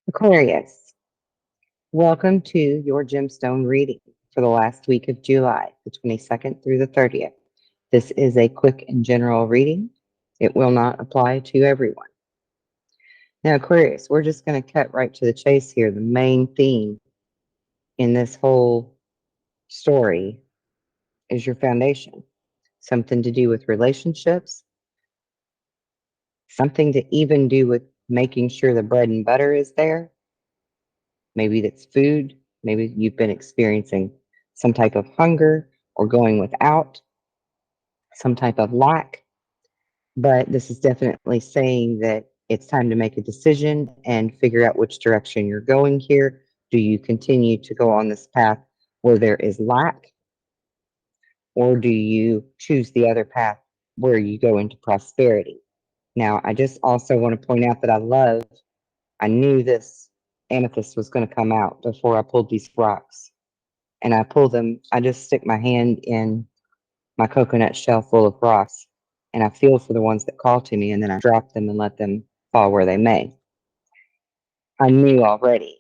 Aquarius, welcome to your Gemstone reading for the last week of July, the 22nd through the 30th. This is a quick and general reading. It will not apply to everyone. Now, Aquarius, we're just going to cut right to the chase here. The main theme in this whole story is your foundation. Something to do with relationships, something to even do with making sure the bread and butter is there. Maybe that's food. Maybe you've been experiencing some type of hunger or going without, some type of lack. But this is definitely saying that it's time to make a decision and figure out which direction you're going here. Do you continue to go on this path where there is lack, or do you choose the other path where you go into prosperity? Now, I just also want to point out that I knew this amethyst was going to come out before I pulled these rocks. And I pull them, I just stick my hand in my coconut shell full of rocks and I feel for the ones that call to me, and then I drop them and let them fall where they may. I knew already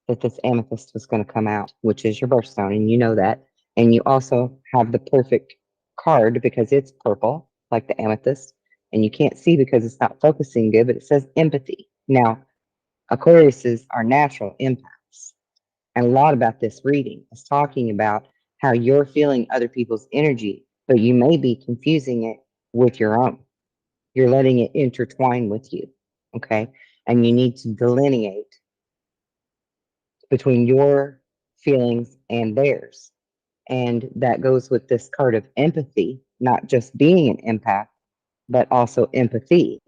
that this amethyst was going to come out, which is your birthstone, and you know that. And you also have the perfect card because it's purple, like the amethyst, and you can't see because it's not focusing good, but it says empathy. Now, Aquariuses are natural empaths. And a lot about this reading is talking about how you're feeling other people's energy, but you may be confusing it with your own. You're letting it intertwine with you. Okay. And you need to delineate between your feelings and theirs. And that goes with this card of empathy, not just being an empath, but also empathy,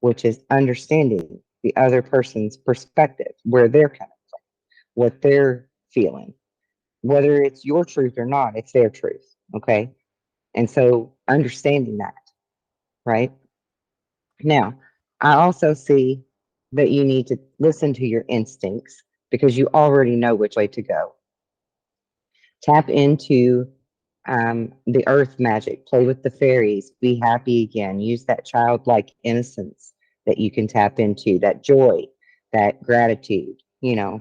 which is understanding the other person's perspective, where they're coming from, what they're feeling. Whether it's your truth or not, it's their truth. Okay. And so understanding that, right? Now, I also see that you need to listen to your instincts because you already know which way to go. Tap into the earth magic, play with the fairies, be happy again, use that childlike innocence that you can tap into, that joy, that gratitude,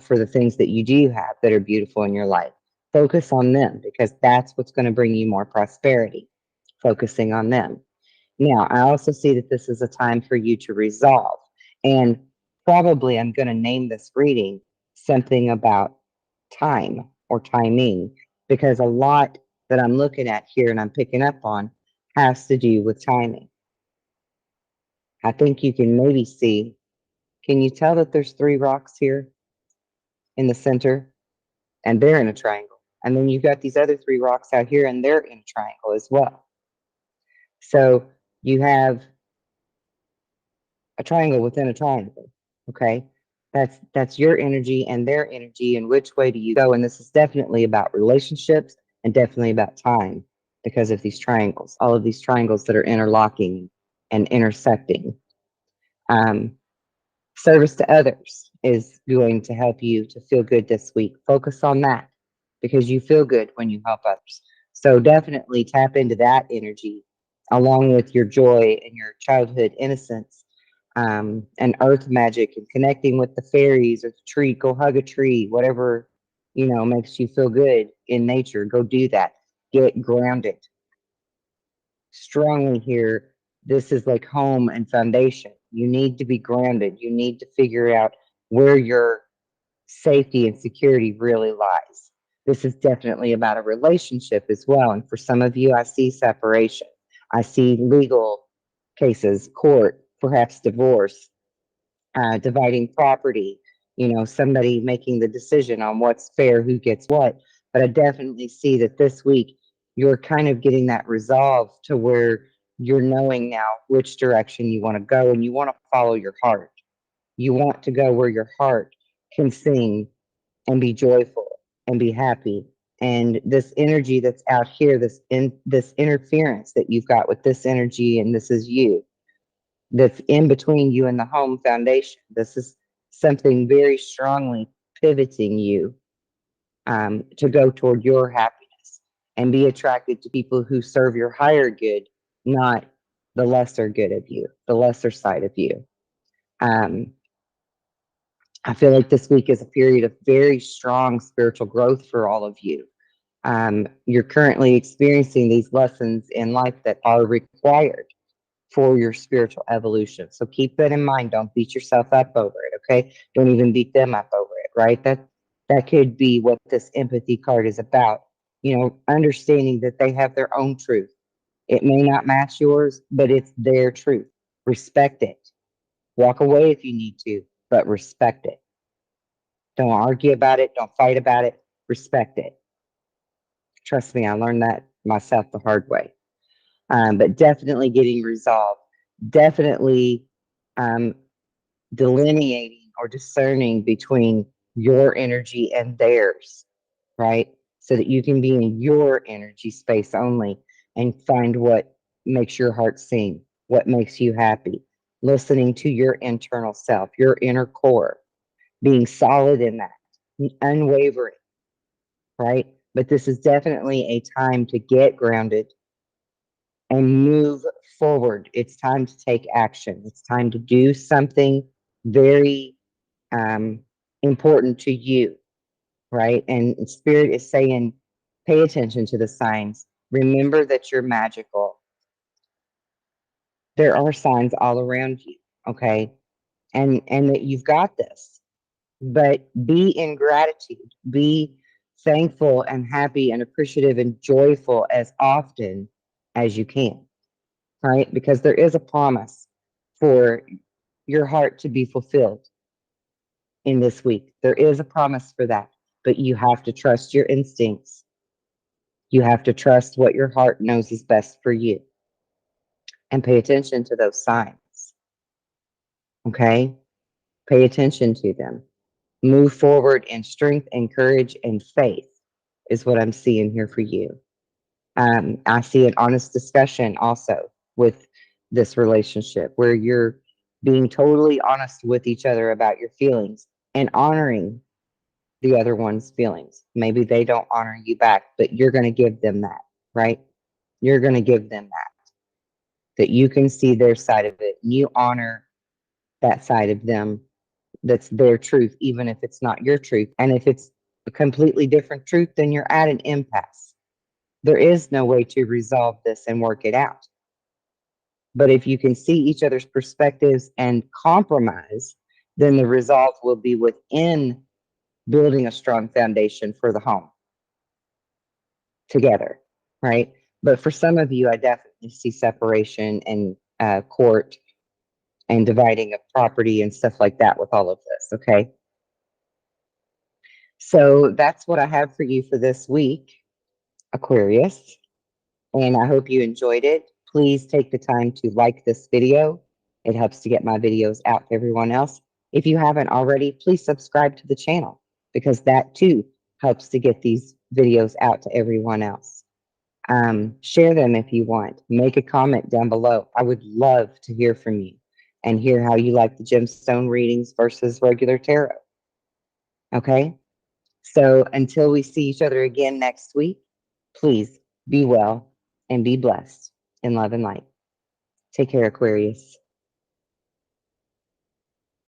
for the things that you do have that are beautiful in your life. Focus on them because that's what's going to bring you more prosperity, focusing on them. Now, I also see that this is a time for you to resolve. And probably I'm going to name this reading something about time or timing, because a lot that I'm looking at here and I'm picking up on has to do with timing. I think you can maybe see, can you tell that there's three rocks here in the center and they're in a triangle? And then you've got these other three rocks out here and they're in a triangle as well. So you have a triangle within a triangle. Okay. That's your energy and their energy, and which way do you go? And this is definitely about relationships and definitely about time because of these triangles, all of these triangles that are interlocking and intersecting. Um, Service to others is going to help you to feel good this week. Focus on that because you feel good when you help others. So definitely tap into that energy along with your joy and your childhood innocence, and earth magic and connecting with the fairies or the tree. Go hug a tree, whatever, makes you feel good in nature. Go do that. Get grounded. Strongly here, this is like home and foundation. You need to be grounded. You need to figure out where your safety and security really lies. This is definitely about a relationship as well. And for some of you, I see separation. I see legal cases, court, perhaps divorce, dividing property, somebody making the decision on what's fair, who gets what. But I definitely see that this week you're kind of getting that resolve to where you're knowing now which direction you want to go, and you want to follow your heart. You want to go where your heart can sing and be joyful and be happy. And this energy that's out here, this interference that you've got with this energy, and this is you, that's in between you and the home foundation. This is something very strongly pivoting you, to go toward your happiness and be attracted to people who serve your higher good, not the lesser good of you, the lesser side of you. Um, I feel like this week is a period of very strong spiritual growth for all of you. You're currently experiencing these lessons in life that are required for your spiritual evolution. So keep that in mind. Don't beat yourself up over it, okay? Don't even beat them up over it, right? That could be what this empathy card is about. You know, understanding that they have their own truth. It may not match yours, but it's their truth. Respect it. Walk away if you need to, but respect it. Don't argue about it. Don't fight about it. Respect it. Trust me, I learned that myself the hard way. But definitely getting resolved. Definitely um, delineating or discerning between your energy and theirs, right? So that you can be in your energy space only and find what makes your heart sing, what makes you happy, listening to your internal self, your inner core, being solid in that, unwavering, right? But this is definitely a time to get grounded and move forward. It's time to take action. It's time to do something very um, important to you, right? And Spirit is saying, pay attention to the signs. Remember that you're magical. There are signs all around you, okay? And that you've got this. But be in gratitude. Be thankful and happy and appreciative and joyful as often as you can, right? Because there is a promise for your heart to be fulfilled in this week. There is a promise for that, but you have to trust your instincts. You have to trust what your heart knows is best for you and pay attention to those signs. Okay? Pay attention to them. Move forward in strength and courage and faith, is what I'm seeing here for you. I see an honest discussion also with this relationship where you're being totally honest with each other about your feelings and honoring the other one's feelings. Maybe they don't honor you back, but you're going to give them that, right? You're going to give them that you can see their side of it. You honor that side of them that's their truth, even if it's not your truth. And if it's a completely different truth, then you're at an impasse. There is no way to resolve this and work it out. But if you can see each other's perspectives and compromise, then the resolve will be within building a strong foundation for the home together, right? But for some of you, I definitely see separation and court and dividing of property and stuff like that with all of this, okay? So that's what I have for you for this week, Aquarius. And I hope you enjoyed it. Please take the time to like this video. It helps to get my videos out to everyone else. If you haven't already, please subscribe to the channel because that too helps to get these videos out to everyone else. Share them if you want. Make a comment down below. I would love to hear from you and hear how you like the gemstone readings versus regular tarot. Okay? So until we see each other again next week, please be well and be blessed in love and light. Take care, Aquarius.